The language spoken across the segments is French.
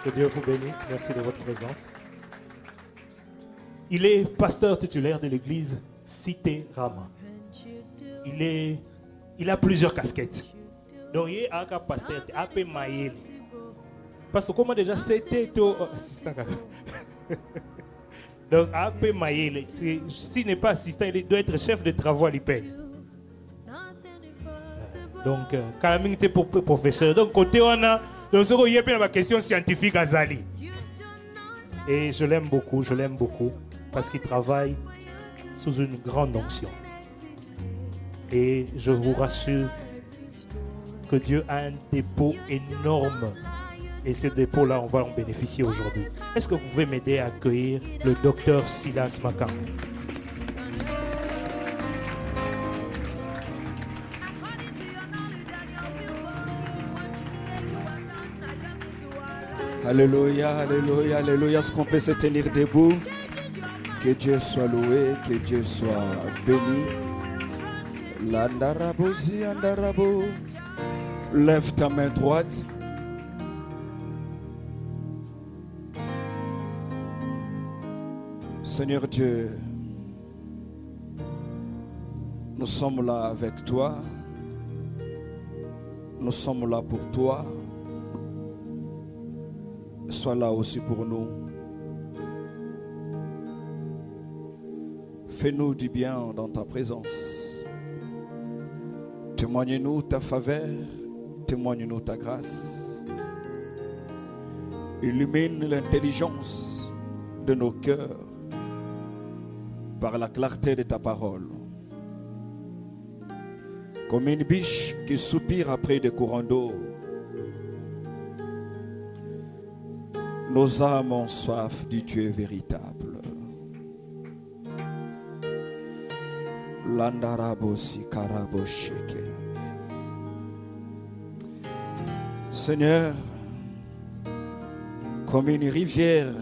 Que Dieu vous bénisse. Merci de votre présence. Il est pasteur titulaire de l'église Cité Rama. Il a plusieurs casquettes. Donc, il est un pasteur, il est maïl. Parce que comment déjà c'était assistant. Donc, il est maïl. S'il n'est pas assistant, il doit être chef de travaux à l'IPEL. Donc, quand même, pour professeur. Donc, côté on a, donc, il y a une question scientifique à Zali. Et je l'aime beaucoup, parce qu'il travaille sous une grande onction. Et je vous rassure que Dieu a un dépôt énorme. Et ce dépôt-là, on va en bénéficier aujourd'hui. Est-ce que vous pouvez m'aider à accueillir le docteur Silas Makambu? Alléluia, alléluia, alléluia. Est-ce qu'on peut se tenir debout? Que Dieu soit loué, que Dieu soit béni. Landarabo, ziandarabo. Lève ta main droite. Seigneur Dieu, nous sommes là avec toi. Nous sommes là pour toi. Sois là aussi pour nous. Fais-nous du bien dans ta présence. Témoigne-nous ta faveur. Témoigne-nous ta grâce. Illumine l'intelligence de nos cœurs par la clarté de ta parole. Comme une biche qui soupire après des courants d'eau, nos âmes ont soif du Dieu véritable. Seigneur, comme une rivière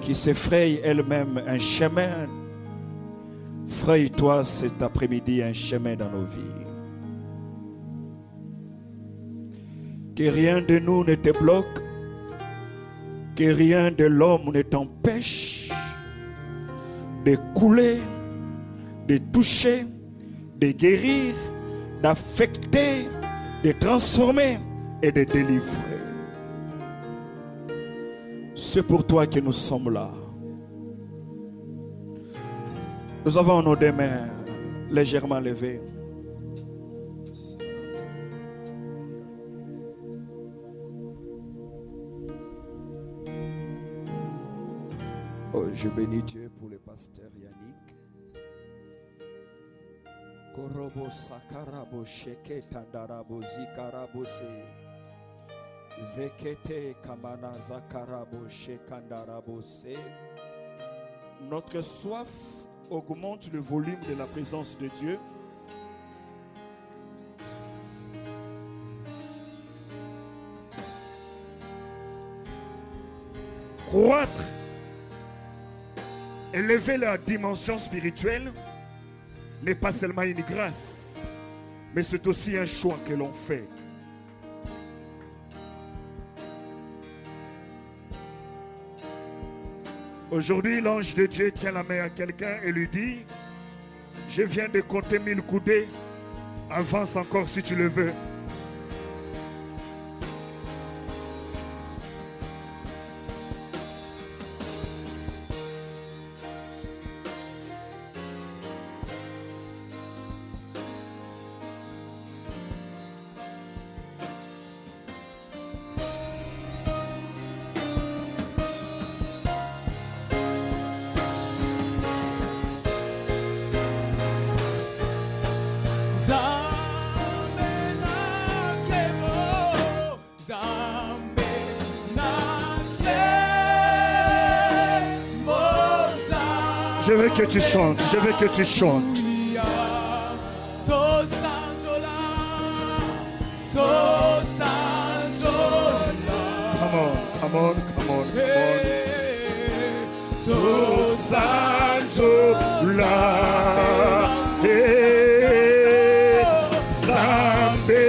qui s'effraie elle-même un chemin, fraye-toi cet après-midi un chemin dans nos vies. Que rien de nous ne te bloque, que rien de l'homme ne t'empêche de couler, de toucher, de guérir, d'affecter, de transformer et de délivrer. C'est pour toi que nous sommes là. Nous avons nos deux mains légèrement levées. Oh, je bénis Dieu pour le pasteur Yannick. Korobo sakarabo sheke tandarabo zikarabo se. Zekete kamana zakarabo shekandarabo se. Notre soif augmente le volume de la présence de Dieu. Croître, élever la dimension spirituelle n'est pas seulement une grâce, mais c'est aussi un choix que l'on fait. Aujourd'hui, l'ange de Dieu tient la main à quelqu'un et lui dit: je viens de compter 1000 coudées, avance encore si tu le veux. Je veux que tu chantes, je veux que tu chantes. Come on, come on, come on, come on. Tosanjola, Zambe,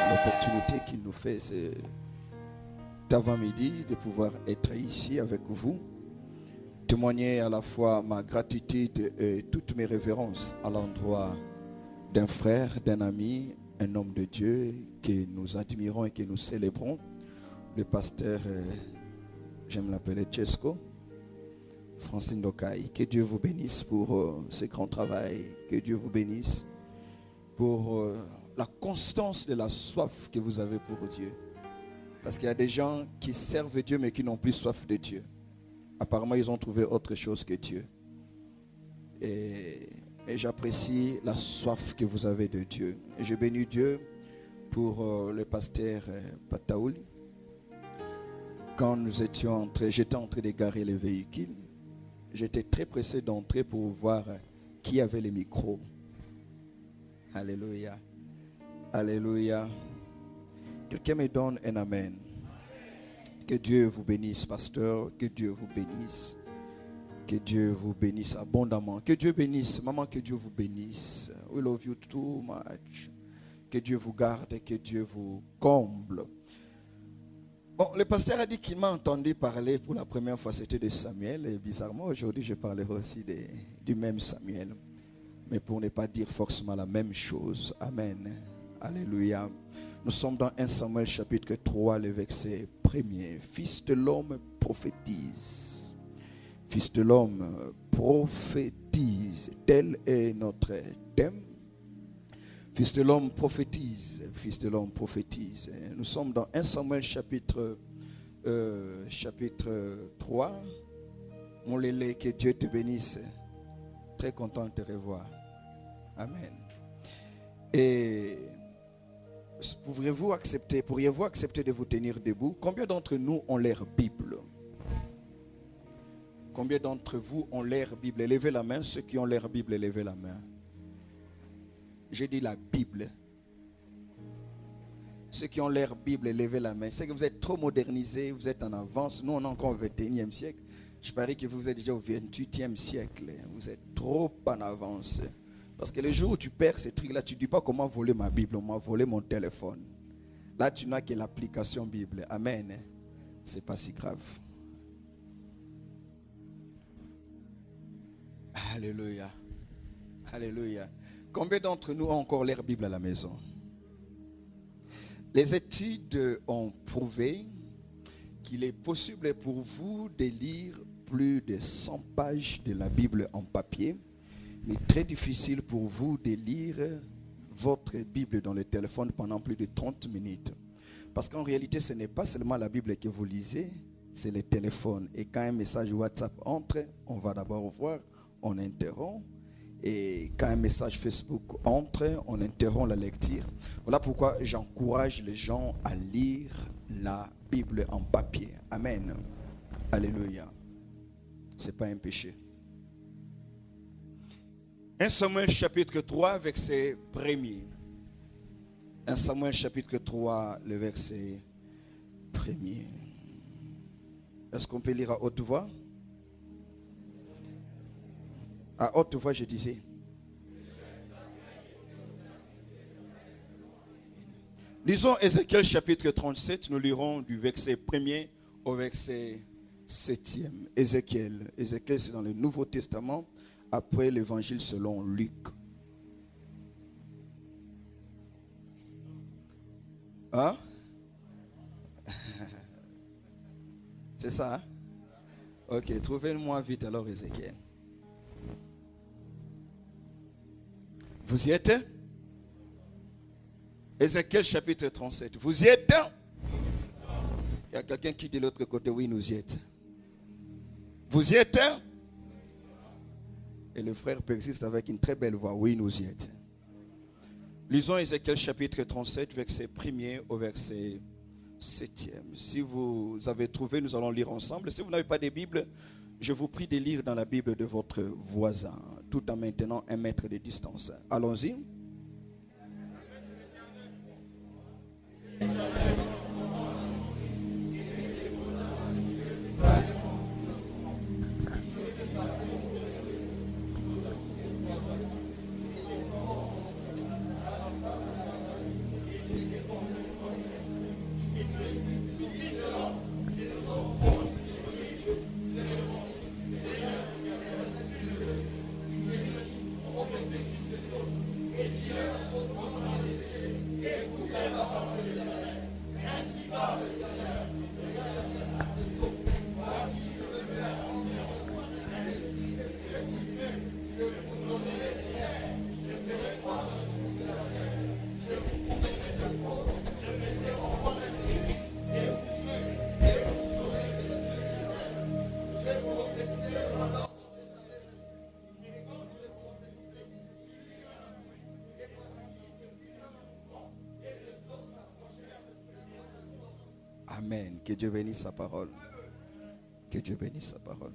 L'opportunité qu'il nous fait, c'est d'avant-midi de pouvoir être ici avec vous, témoigner à la fois ma gratitude et toutes mes révérences à l'endroit d'un frère, d'un ami, un homme de Dieu que nous admirons et que nous célébrons, le pasteur, j'aime l'appeler Chesco, Francine Dokai. Que Dieu vous bénisse pour ce grand travail, que Dieu vous bénisse pour la constance de la soif que vous avez pour Dieu. Parce qu'il y a des gens qui servent Dieu mais qui n'ont plus soif de Dieu. Apparemment, ils ont trouvé autre chose que Dieu. Et j'apprécie la soif que vous avez de Dieu. Et je bénis Dieu pour le pasteur Pataouli. Quand j'étais en train de garer les véhicules, j'étais très pressé d'entrer pour voir qui avait les micros. Alléluia. Alléluia. Quelqu'un me donne un amen. Que Dieu vous bénisse, pasteur. Que Dieu vous bénisse. Que Dieu vous bénisse abondamment. Que Dieu bénisse. Maman, que Dieu vous bénisse. We love you too much. Que Dieu vous garde et que Dieu vous comble. Bon, le pasteur a dit qu'il m'a entendu parler pour la première fois, c'était de Samuel. Et bizarrement, aujourd'hui, je parlerai aussi du même Samuel. Mais pour ne pas dire forcément la même chose. Amen. Alléluia. Nous sommes dans 1 Samuel chapitre 3, le verset 1er. Fils de l'homme prophétise. Fils de l'homme prophétise. Tel est notre thème. Fils de l'homme prophétise. Fils de l'homme prophétise. Nous sommes dans 1 Samuel chapitre 3. Mon Lélé, que Dieu te bénisse. Très content de te revoir. Amen. Et pourriez-vous accepter de vous tenir debout? Combien d'entre nous ont leur Bible? Combien d'entre vous ont leur Bible? Levez la main. Ceux qui ont leur Bible, levez la main. J'ai dit la Bible. Ceux qui ont leur Bible, levez la main. C'est que vous êtes trop modernisés, vous êtes en avance. Nous, on est encore au 21e siècle. Je parie que vous êtes déjà au 28e siècle. Vous êtes trop en avance. Parce que le jour où tu perds ces trucs-là, tu ne dis pas comment voler ma Bible. On m'a volé mon téléphone. Là, tu n'as que l'application Bible. Amen. C'est pas si grave. Alléluia. Alléluia. Combien d'entre nous ont encore leur Bible à la maison? Les études ont prouvé qu'il est possible pour vous de lire plus de 100 pages de la Bible en papier, mais très difficile pour vous de lire votre Bible dans le téléphone pendant plus de 30 minutes. Parce qu'en réalité, ce n'est pas seulement la Bible que vous lisez, c'est le téléphone. Et quand un message WhatsApp entre, on va d'abord voir, on interrompt. Et quand un message Facebook entre, on interrompt la lecture. Voilà pourquoi j'encourage les gens à lire la Bible en papier. Amen. Alléluia. Ce n'est pas un péché. 1 Samuel chapitre 3, verset 1er. 1 Samuel chapitre 3, le verset 1er. Est-ce qu'on peut lire à haute voix? À haute voix, je disais. Lisons Ézéchiel chapitre 37. Nous lirons du verset 1er au verset 7e. Ézéchiel. Ézéchiel, c'est dans le Nouveau Testament, après l'évangile selon Luc. Hein? C'est ça? Hein? Ok, trouvez-moi vite alors Ézéchiel. Vous y êtes? Ézéchiel chapitre 37. Vous y êtes? Il y a quelqu'un qui dit de l'autre côté, oui, nous y êtes. Vous y êtes? Et le frère persiste avec une très belle voix, oui, nous y êtes. Lisons Ézéchiel chapitre 37, verset 1er au verset 7e. Si vous avez trouvé, nous allons lire ensemble. Si vous n'avez pas de Bible, je vous prie de lire dans la Bible de votre voisin, tout en maintenant 1 mètre de distance. Allons-y. Amen. Que Dieu bénisse sa parole. Que Dieu bénisse sa parole.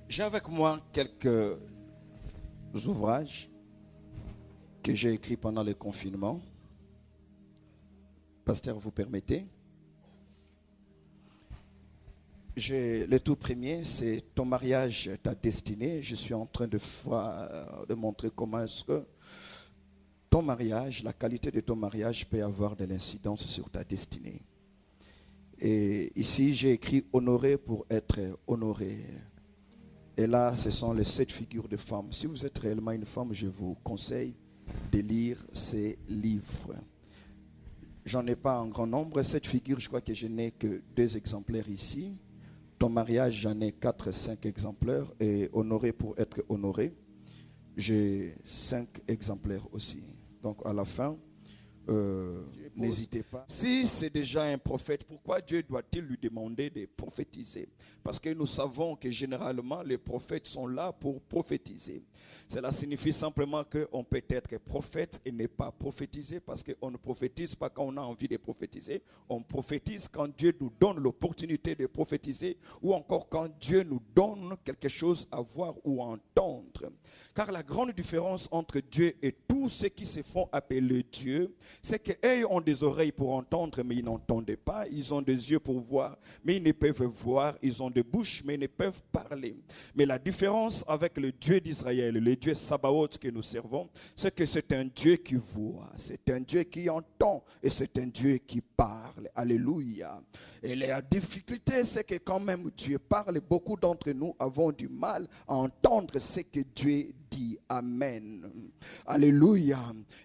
J'ai avec moi quelques ouvrages que j'ai écrits pendant le confinement. Pasteur, vous permettez? Le tout premier, c'est ton mariage, ta destinée. Je suis en train de montrer comment est-ce que ton mariage, la qualité de ton mariage peut avoir de l'incidence sur ta destinée. Et ici, j'ai écrit honorer pour être honoré. Et là, ce sont les 7 figures de femmes. Si vous êtes réellement une femme, je vous conseille de lire ces livres. J'en ai pas un grand nombre. 7 figures, je crois que je n'ai que 2 exemplaires ici. Ton mariage, j'en ai 4, 5 exemplaires. Et honoré pour être honoré, j'ai 5 exemplaires aussi. Donc à la fin, n'hésitez pas. Si c'est déjà un prophète, pourquoi Dieu doit-il lui demander de prophétiser? Parce que nous savons que généralement les prophètes sont là pour prophétiser. Cela signifie simplement qu'on peut être prophète et ne pas prophétiser, parce qu'on ne prophétise pas quand on a envie de prophétiser. On prophétise quand Dieu nous donne l'opportunité de prophétiser, ou encore quand Dieu nous donne quelque chose à voir ou à entendre. Car la grande différence entre Dieu et tous ceux qui se font appeler Dieu, c'est qu'eux ont des oreilles pour entendre, mais ils n'entendent pas. Ils ont des yeux pour voir, mais ils ne peuvent voir. Ils ont des bouches, mais ils ne peuvent parler. Mais la différence avec le Dieu d'Israël, le Dieu Sabaoth que nous servons, c'est que c'est un Dieu qui voit, c'est un Dieu qui entend et c'est un Dieu qui parle. Alléluia. Et la difficulté, c'est que quand même Dieu parle, beaucoup d'entre nous avons du mal à entendre ce que Dieu dit. Amen. Alléluia.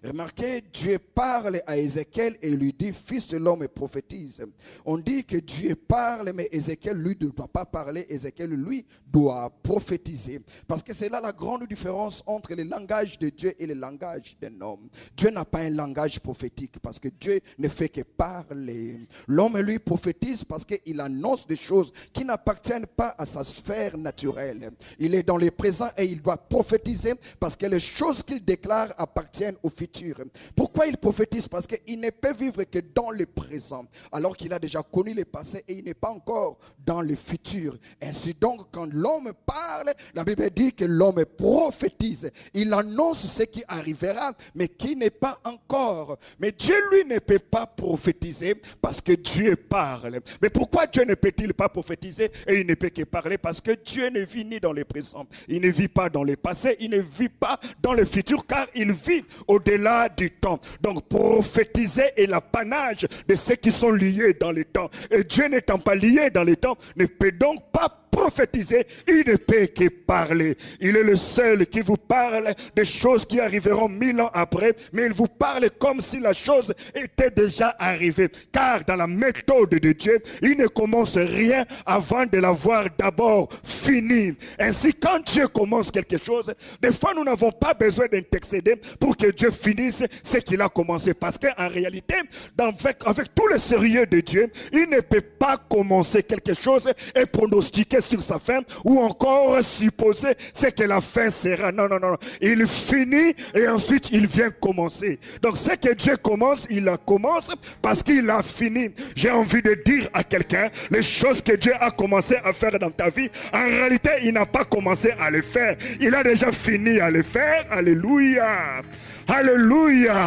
Remarquez, Dieu parle à Ézéchiel et lui dit, fils de l'homme, prophétise. On dit que Dieu parle, mais Ézéchiel, lui, ne doit pas parler. Ézéchiel, lui, doit prophétiser. Parce que c'est là la grande différence entre le langage de Dieu et le langage d'un homme. Dieu n'a pas un langage prophétique parce que Dieu ne fait que parler. L'homme, lui, prophétise parce qu'il annonce des choses qui n'appartiennent pas à sa sphère naturelle. Il est dans le présent et il doit prophétiser parce que les choses qu'il déclare appartiennent au futur. Pourquoi il prophétise? Parce qu'il ne peut vivre que dans le présent, alors qu'il a déjà connu le passé et il n'est pas encore dans le futur. Ainsi donc, quand l'homme parle, la Bible dit que l'homme prophétise. Il annonce ce qui arrivera, mais qui n'est pas encore. Mais Dieu, lui, ne peut pas prophétiser parce que Dieu parle. Mais pourquoi Dieu ne peut-il pas prophétiser et il ne peut que parler? Parce que Dieu ne vit ni dans le présent, il ne vit pas dans le passé, il ne vit pas dans le futur, car il vit au-delà du temps. Donc prophétiser est l'apanage de ceux qui sont liés dans le temps. Et Dieu n'étant pas lié dans le temps, ne peut donc pas prophétiser, il ne peut que parler. Il est le seul qui vous parle des choses qui arriveront 1000 ans après, mais il vous parle comme si la chose était déjà arrivée. Car dans la méthode de Dieu, il ne commence rien avant de l'avoir d'abord fini. Ainsi, quand Dieu commence quelque chose, des fois nous n'avons pas besoin d'intercéder pour que Dieu finisse ce qu'il a commencé. Parce qu'en réalité, avec tout le sérieux de Dieu, il ne peut pas commencer quelque chose et pronostiquer sur sa fin, ou encore supposer ce que la fin sera. Non, non, non. Il finit et ensuite il vient commencer. Donc ce que Dieu commence, il la commence parce qu'il a fini. J'ai envie de dire à quelqu'un, les choses que Dieu a commencé à faire dans ta vie, en réalité, il n'a pas commencé à les faire. Il a déjà fini à les faire. Alléluia. Alléluia.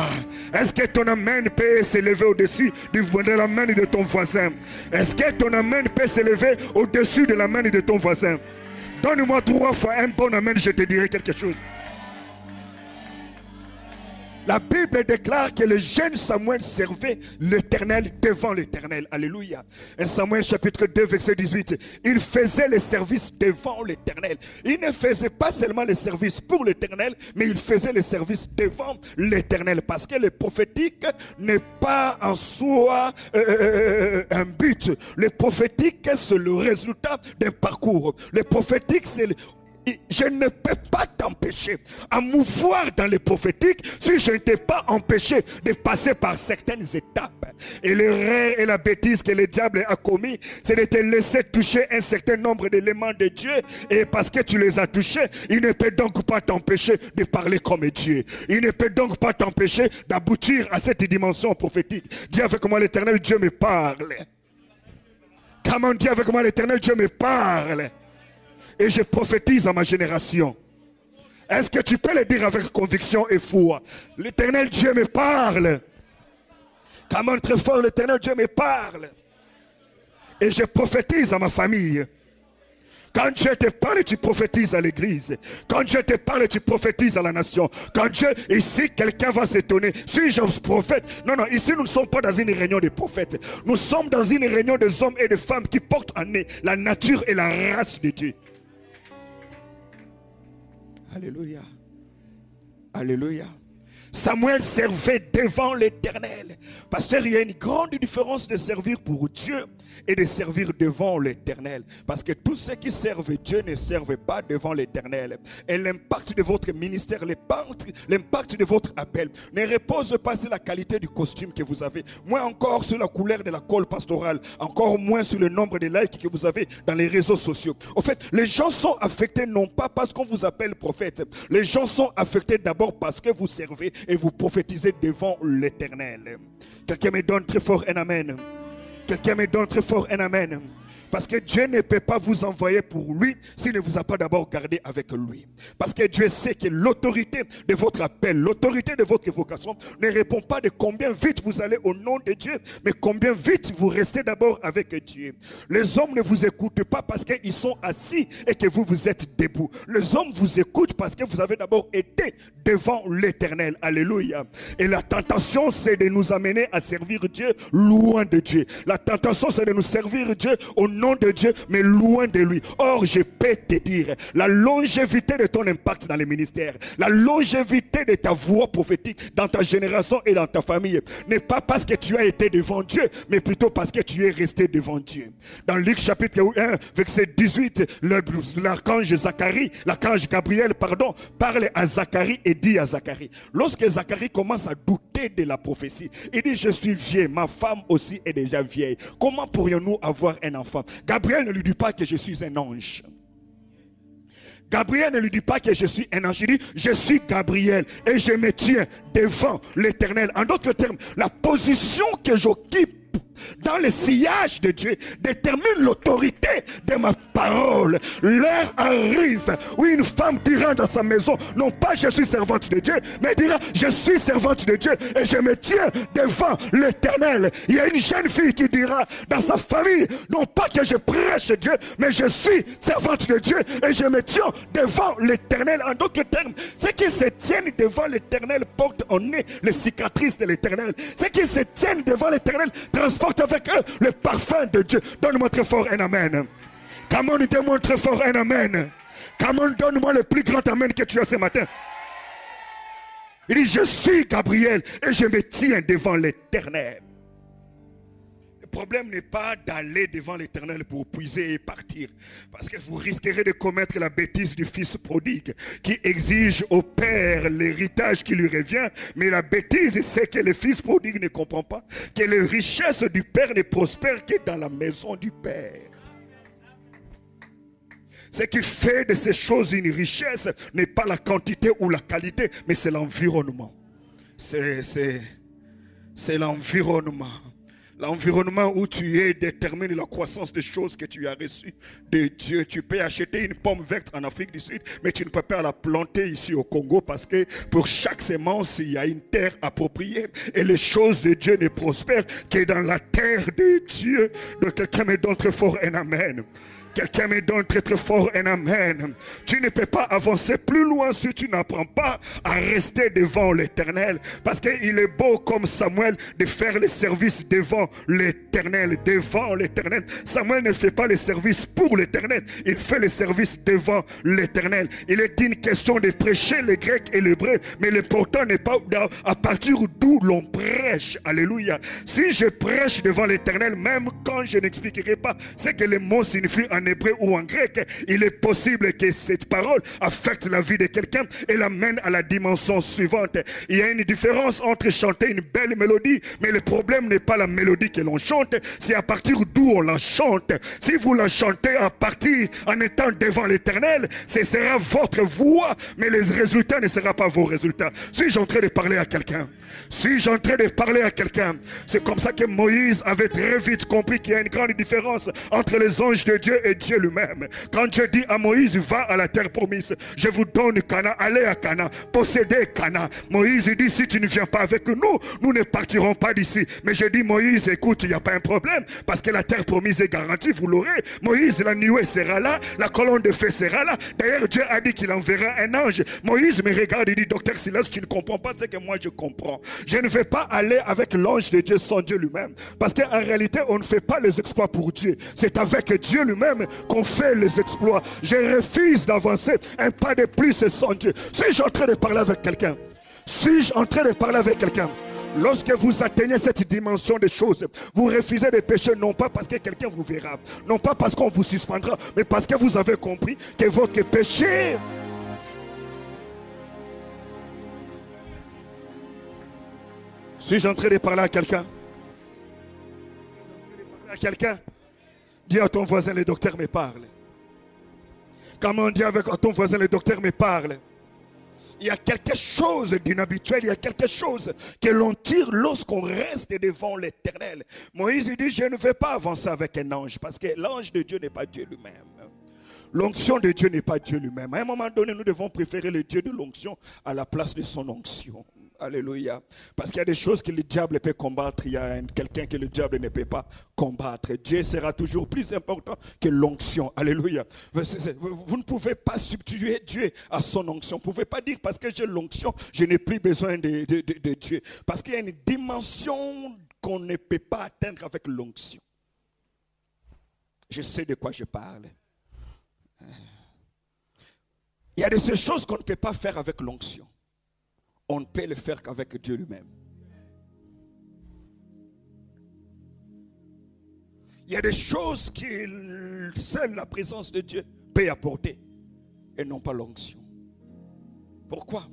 Est-ce que ton amen peut s'élever au-dessus de la main de ton voisin? Est-ce que ton amen peut s'élever au-dessus de la main de ton voisin? Donne-moi 3 fois un bon amen, je te dirai quelque chose. La Bible déclare que le jeune Samuel servait l'Éternel devant l'Éternel. Alléluia. 1 Samuel chapitre 2 verset 18. Il faisait le service devant l'Éternel. Il ne faisait pas seulement le service pour l'Éternel, mais il faisait le service devant l'Éternel. Parce que le prophétique n'est pas en soi un but. Le prophétique, c'est le résultat d'un parcours. Le prophétique, c'est je ne peux pas t'empêcher à mouvoir dans les prophétiques si je ne t'ai pas empêché de passer par certaines étapes. Et l'erreur et la bêtise que le diable a commis, c'est de te laisser toucher un certain nombre d'éléments de Dieu. Et parce que tu les as touchés, il ne peut donc pas t'empêcher de parler comme Dieu. Il ne peut donc pas t'empêcher d'aboutir à cette dimension prophétique. Dis avec moi, l'Éternel Dieu me parle. Comment dire avec moi, l'Éternel Dieu me parle. Et je prophétise à ma génération. Est-ce que tu peux le dire avec conviction et foi? L'Éternel Dieu me parle. Comment très fort, l'Éternel Dieu me parle. Et je prophétise à ma famille. Quand Dieu te parle, tu prophétises à l'église. Quand Dieu te parle, tu prophétises à la nation. Quand Dieu, ici, quelqu'un va s'étonner. Suis-je un prophète? Non, non, ici, nous ne sommes pas dans une réunion de prophètes. Nous sommes dans une réunion des hommes et des femmes qui portent en eux la nature et la race de Dieu. Alléluia. Alléluia. Samuel servait devant l'Éternel. Pasteur, il y a une grande différence de servir pour Dieu et de servir devant l'Éternel. Parce que tous ceux qui servent Dieu ne servent pas devant l'Éternel. Et l'impact de votre ministère, l'impact de votre appel ne repose pas sur la qualité du costume que vous avez, moins encore sur la couleur de la colle pastorale, encore moins sur le nombre de likes que vous avez dans les réseaux sociaux. En fait, les gens sont affectés non pas parce qu'on vous appelle prophète. Les gens sont affectés d'abord parce que vous servez et vous prophétisez devant l'Éternel. Quelqu'un me donne très fort un amen. Quelqu'un me donne très fort un amen. Parce que Dieu ne peut pas vous envoyer pour lui s'il ne vous a pas d'abord gardé avec lui. Parce que Dieu sait que l'autorité de votre appel, l'autorité de votre vocation ne répond pas de combien vite vous allez au nom de Dieu, mais combien vite vous restez d'abord avec Dieu. Les hommes ne vous écoutent pas parce qu'ils sont assis et que vous êtes debout. Les hommes vous écoutent parce que vous avez d'abord été devant l'Éternel. Alléluia. Et la tentation, c'est de nous amener à servir Dieu loin de Dieu. La tentation, c'est de nous servir Dieu au nom de Dieu, mais loin de lui. Or, je peux te dire, la longévité de ton impact dans le ministère, la longévité de ta voix prophétique dans ta génération et dans ta famille, n'est pas parce que tu as été devant Dieu, mais plutôt parce que tu es resté devant Dieu. Dans Luc chapitre 1, verset 18, l'archange Gabriel, parle à Zacharie et dit à Zacharie, lorsque Zacharie commence à douter de la prophétie, il dit, je suis vieux, ma femme aussi est déjà vieille. Comment pourrions-nous avoir un enfant? Gabriel ne lui dit pas que je suis un ange. Gabriel ne lui dit pas que je suis un ange. Il dit, je suis Gabriel et je me tiens devant l'Éternel. En d'autres termes, la position que j'occupe dans le sillage de Dieu détermine l'autorité de ma parole. L'heure arrive où une femme dira dans sa maison, non pas je suis servante de Dieu, mais dira je suis servante de Dieu et je me tiens devant l'Éternel. Il y a une jeune fille qui dira dans sa famille, non pas que je prêche Dieu, mais je suis servante de Dieu et je me tiens devant l'Éternel. En d'autres termes, ceux qui se tiennent devant l'Éternel portent en eux les cicatrices de l'Éternel. Ceux qui se tiennent devant l'Éternel transportent avec eux le parfum de Dieu. Donne-moi très fort un amen. Comment nous donne-moi très fort un amen. Comment donne-moi le plus grand amen que tu as ce matin. Il dit, je suis Gabriel et je me tiens devant l'Éternel. Le problème n'est pas d'aller devant l'Éternel pour puiser et partir. Parce que vous risquerez de commettre la bêtise du fils prodigue qui exige au père l'héritage qui lui revient. Mais la bêtise, c'est que le fils prodigue ne comprend pas que les richesses du père ne prospèrent que dans la maison du père. Ce qui fait de ces choses une richesse n'est pas la quantité ou la qualité, mais c'est l'environnement. C'est l'environnement. L'environnement où tu es détermine la croissance des choses que tu as reçues de Dieu. Tu peux acheter une pomme verte en Afrique du Sud, mais tu ne peux pas la planter ici au Congo parce que pour chaque semence, il y a une terre appropriée. Et les choses de Dieu ne prospèrent que dans la terre de Dieu. Donc quelqu'un me donne très fort un amen. Quelqu'un me donne très très fort un amen. Tu ne peux pas avancer plus loin si tu n'apprends pas à rester devant l'Éternel. Parce qu'il est beau comme Samuel de faire le service devant l'Éternel. Devant l'Éternel. Samuel ne fait pas le service pour l'Éternel. Il fait le service devant l'Éternel. Il est une question de prêcher le grec et l'hébreu. Mais l'important n'est pas à partir d'où l'on prêche. Alléluia. Si je prêche devant l'Éternel, même quand je n'expliquerai pas ce que les mots signifient en en hébreu ou en grec, il est possible que cette parole affecte la vie de quelqu'un et l'amène à la dimension suivante. Il y a une différence entre chanter une belle mélodie, mais le problème n'est pas la mélodie que l'on chante, c'est à partir d'où on la chante. Si vous la chantez à partir en étant devant l'Éternel, ce sera votre voix, mais les résultats ne seront pas vos résultats. Suis-je en train de parler à quelqu'un? Suis-je en train de parler à quelqu'un? C'est comme ça que Moïse avait très vite compris qu'il y a une grande différence entre les anges de Dieu et Dieu lui-même. Quand Dieu dit à Moïse, va à la terre promise, je vous donne Cana, allez à Cana, possédez Cana. Moïse dit, si tu ne viens pas avec nous, nous ne partirons pas d'ici. Mais je dis, Moïse, écoute, il n'y a pas un problème, parce que la terre promise est garantie, vous l'aurez. Moïse, la nuée sera là, la colonne de feu sera là. D'ailleurs, Dieu a dit qu'il enverra un ange. Moïse me regarde et dit, docteur Silas, tu ne comprends pas ce que moi je comprends. Je ne vais pas aller avec l'ange de Dieu sans Dieu lui-même. Parce qu'en réalité, on ne fait pas les exploits pour Dieu. C'est avec Dieu lui-même qu'on fait les exploits. Je refuse d'avancer un pas de plus sans Dieu. Suis-je en train de parler avec quelqu'un? Suis-je en train de parler avec quelqu'un? Lorsque vous atteignez cette dimension des choses, vous refusez de pécher, non pas parce que quelqu'un vous verra, non pas parce qu'on vous suspendra, mais parce que vous avez compris que votre péché... Suis-je en train de parler à quelqu'un? À quelqu'un? Dis à ton voisin, le docteur me parle. Comment on dit avec ton voisin, le docteur me parle? Il y a quelque chose d'inhabituel, il y a quelque chose que l'on tire lorsqu'on reste devant l'Éternel. Moïse dit, je ne vais pas avancer avec un ange, parce que l'ange de Dieu n'est pas Dieu lui-même. L'onction de Dieu n'est pas Dieu lui-même. À un moment donné, nous devons préférer le Dieu de l'onction à la place de son onction. Alléluia. Parce qu'il y a des choses que le diable peut combattre. Il y a quelqu'un que le diable ne peut pas combattre. Dieu sera toujours plus important que l'onction. Alléluia. Vous ne pouvez pas substituer Dieu à son onction. Vous ne pouvez pas dire parce que j'ai l'onction, je n'ai plus besoin de Dieu. Parce qu'il y a une dimension qu'on ne peut pas atteindre avec l'onction. Je sais de quoi je parle. Il y a de ces choses qu'on ne peut pas faire avec l'onction. On ne peut le faire qu'avec Dieu lui-même. Il y a des choses que seule la présence de Dieu peut apporter et non pas l'onction. Pourquoi?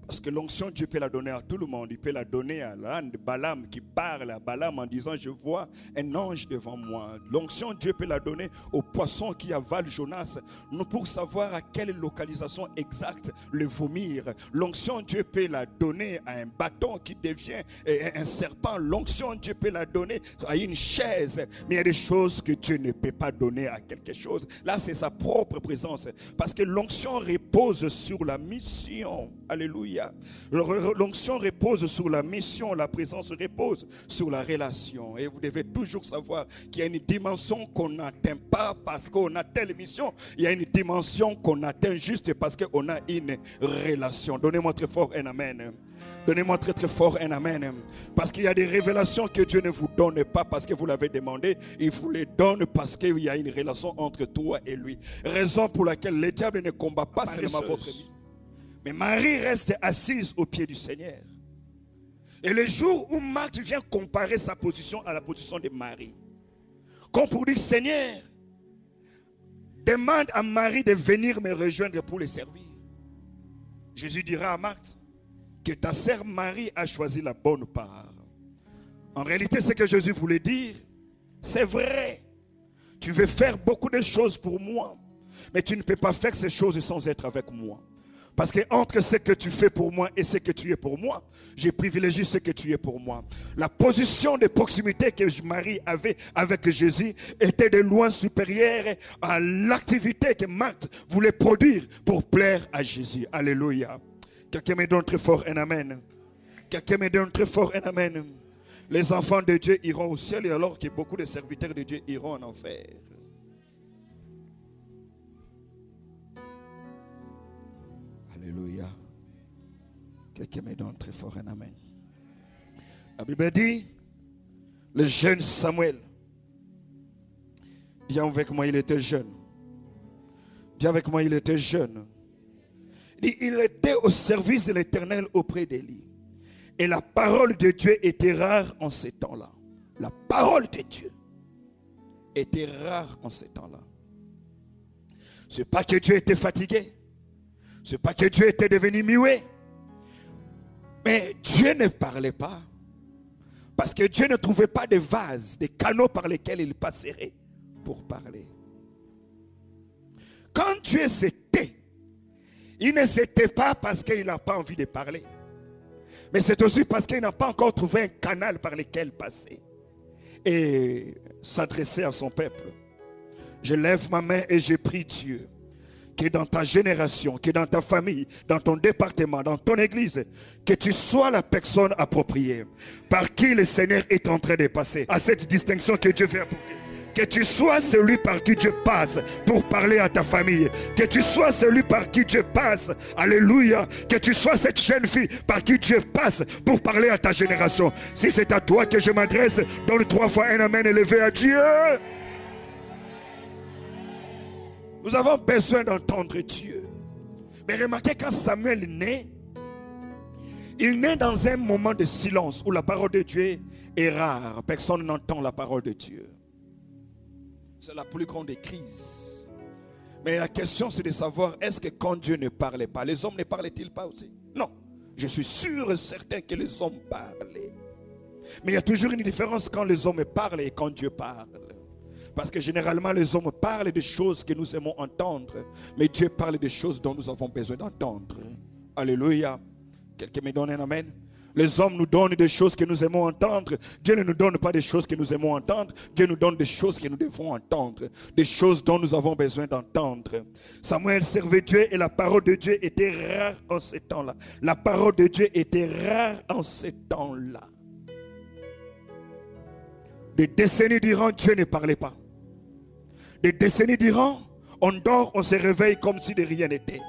Parce que l'onction, Dieu peut la donner à tout le monde. Il peut la donner à l'âne de Balaam qui parle à Balaam en disant, je vois un ange devant moi. L'onction, Dieu peut la donner au poisson qui avale Jonas, nous pour savoir à quelle localisation exacte le vomir. L'onction, Dieu peut la donner à un bâton qui devient un serpent. L'onction, Dieu peut la donner à une chaise. Mais il y a des choses que Dieu ne peut pas donner à quelque chose. Là, c'est sa propre présence. Parce que l'onction repose sur la mission. Alléluia. L'onction repose sur la mission, la présence repose sur la relation. Et vous devez toujours savoir qu'il y a une dimension qu'on n'atteint pas parce qu'on a telle mission. Il y a une dimension qu'on atteint juste parce qu'on a une relation. Donnez-moi très fort un amen. Donnez-moi très très fort un amen. Parce qu'il y a des révélations que Dieu ne vous donne pas parce que vous l'avez demandé. Il vous les donne parce qu'il y a une relation entre toi et lui. Raison pour laquelle le diable ne combat pas seulement votre vie. Mais Marie reste assise au pied du Seigneur. Et le jour où Marthe vient comparer sa position à la position de Marie, comme pour dire, Seigneur, demande à Marie de venir me rejoindre pour le servir. Jésus dira à Marthe que ta sœur Marie a choisi la bonne part. En réalité, ce que Jésus voulait dire, c'est vrai. Tu veux faire beaucoup de choses pour moi, mais tu ne peux pas faire ces choses sans être avec moi. Parce que entre ce que tu fais pour moi et ce que tu es pour moi, j'ai privilégié ce que tu es pour moi. La position de proximité que Marie avait avec Jésus était de loin supérieure à l'activité que Marthe voulait produire pour plaire à Jésus. Alléluia. Quelqu'un me donne très fort un amen. Quelqu'un me donne très fort un amen. Les enfants de Dieu iront au ciel alors que beaucoup de serviteurs de Dieu iront en enfer. Alléluia. Quelqu'un me donne très fort un amen. La Bible dit, le jeune Samuel, dis avec moi, il était jeune. Dis avec moi, il était jeune. Il était au service de l'Éternel auprès d'Élie. Et la parole de Dieu était rare en ces temps-là. La parole de Dieu était rare en ces temps-là. Ce n'est pas que Dieu était fatigué. Ce n'est pas que Dieu était devenu muet. Mais Dieu ne parlait pas. Parce que Dieu ne trouvait pas de vases, de canaux par lesquels il passerait pour parler. Quand Dieu se tait, il ne se tait pas parce qu'il n'a pas envie de parler. Mais c'est aussi parce qu'il n'a pas encore trouvé un canal par lequel passer et s'adresser à son peuple. Je lève ma main et je prie Dieu que dans ta génération, que dans ta famille, dans ton département, dans ton église, que tu sois la personne appropriée par qui le Seigneur est en train de passer à cette distinction que Dieu veut apporter. Que tu sois celui par qui Dieu passe pour parler à ta famille. Que tu sois celui par qui Dieu passe. Alléluia. Que tu sois cette jeune fille par qui Dieu passe pour parler à ta génération. Si c'est à toi que je m'adresse, donne 3 fois un amen élevé à Dieu. Nous avons besoin d'entendre Dieu. Mais remarquez, quand Samuel naît, il naît dans un moment de silence où la parole de Dieu est rare. Personne n'entend la parole de Dieu. C'est la plus grande des crises. Mais la question, c'est de savoir, est-ce que quand Dieu ne parlait pas, les hommes ne parlaient-ils pas aussi? Non. Je suis sûr et certain que les hommes parlaient. Mais il y a toujours une différence quand les hommes parlent et quand Dieu parle. Parce que généralement, les hommes parlent des choses que nous aimons entendre. Mais Dieu parle des choses dont nous avons besoin d'entendre. Alléluia. Quelqu'un me donne un amen? Les hommes nous donnent des choses que nous aimons entendre. Dieu ne nous donne pas des choses que nous aimons entendre. Dieu nous donne des choses que nous devons entendre. Des choses dont nous avons besoin d'entendre. Samuel servait Dieu et la parole de Dieu était rare en ces temps-là. La parole de Dieu était rare en ces temps-là. Des décennies durant, Dieu ne parlait pas. Des décennies durant, on dort, on se réveille comme si de rien n'était.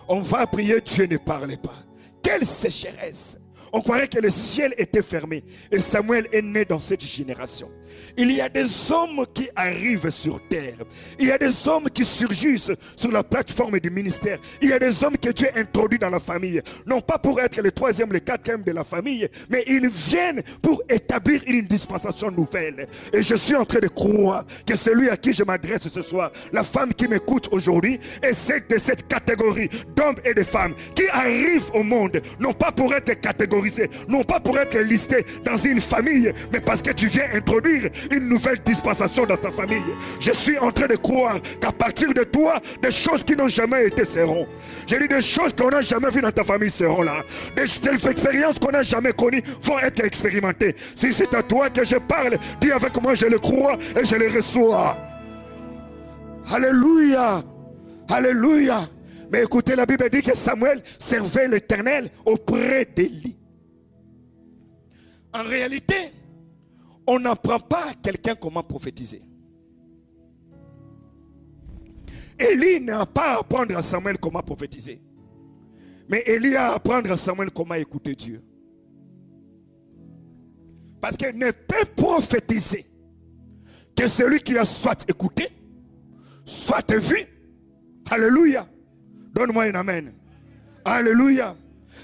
On va prier, Dieu ne parlait pas. Quelle sécheresse! On croirait que le ciel était fermé. Et Samuel est né dans cette génération. Il y a des hommes qui arrivent sur terre. Il y a des hommes qui surgissent sur la plateforme du ministère. Il y a des hommes que Dieu introduit dans la famille. Non pas pour être le 3e, le 4e de la famille. Mais ils viennent pour établir une dispensation nouvelle. Et je suis en train de croire que celui à qui je m'adresse ce soir, la femme qui m'écoute aujourd'hui, est de cette catégorie d'hommes et de femmes qui arrivent au monde. Non pas pour être catégorisés. Non pas pour être listés dans une famille. Mais parce que tu viens introduire une nouvelle dispensation dans ta famille. Je suis en train de croire qu'à partir de toi, des choses qui n'ont jamais été seront. J'ai dit des choses qu'on n'a jamais vues dans ta famille seront là. Des expériences qu'on n'a jamais connues vont être expérimentées. Si c'est à toi que je parle, dis avec moi, je le crois et je le reçois. Alléluia. Alléluia. Mais écoutez, la Bible dit que Samuel servait l'Éternel auprès d'Élie. En réalité, on n'apprend pas à quelqu'un comment prophétiser. Élie n'a pas à apprendre à Samuel comment prophétiser. Mais Élie a à apprendre à Samuel comment écouter Dieu. Parce qu'il ne peut prophétiser que celui qui a soit écouté, soit vu. Alléluia. Donne-moi un amen. Alléluia.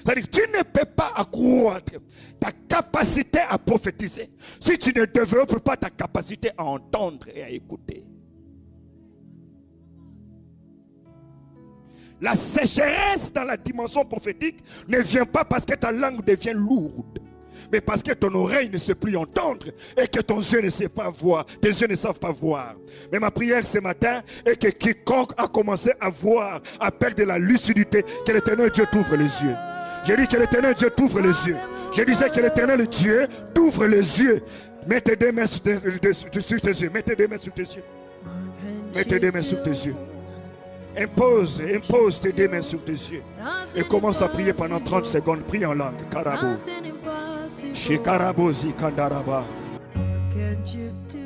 C'est-à-dire que tu ne peux pas accroître ta capacité à prophétiser si tu ne développes pas ta capacité à entendre et à écouter. La sécheresse dans la dimension prophétique ne vient pas parce que ta langue devient lourde, mais parce que ton oreille ne sait plus entendre et que ton yeux ne sait pas voir, tes yeux ne savent pas voir. Mais ma prière ce matin est que quiconque a commencé à voir, à perdre de la lucidité, que l'Éternel Dieu t'ouvre les yeux. J'ai dit que l'Éternel Dieu t'ouvre les yeux. Je disais que l'Éternel Dieu t'ouvre les yeux. Mets tes deux mains sur tes yeux. Mets tes deux mains sur tes yeux. Mets tes deux mains sur tes yeux. Impose tes deux mains sur tes yeux. Et commence à prier pendant 30 secondes. Prie en langue. Karabo. Shikarabozi kandaraba. Can't you do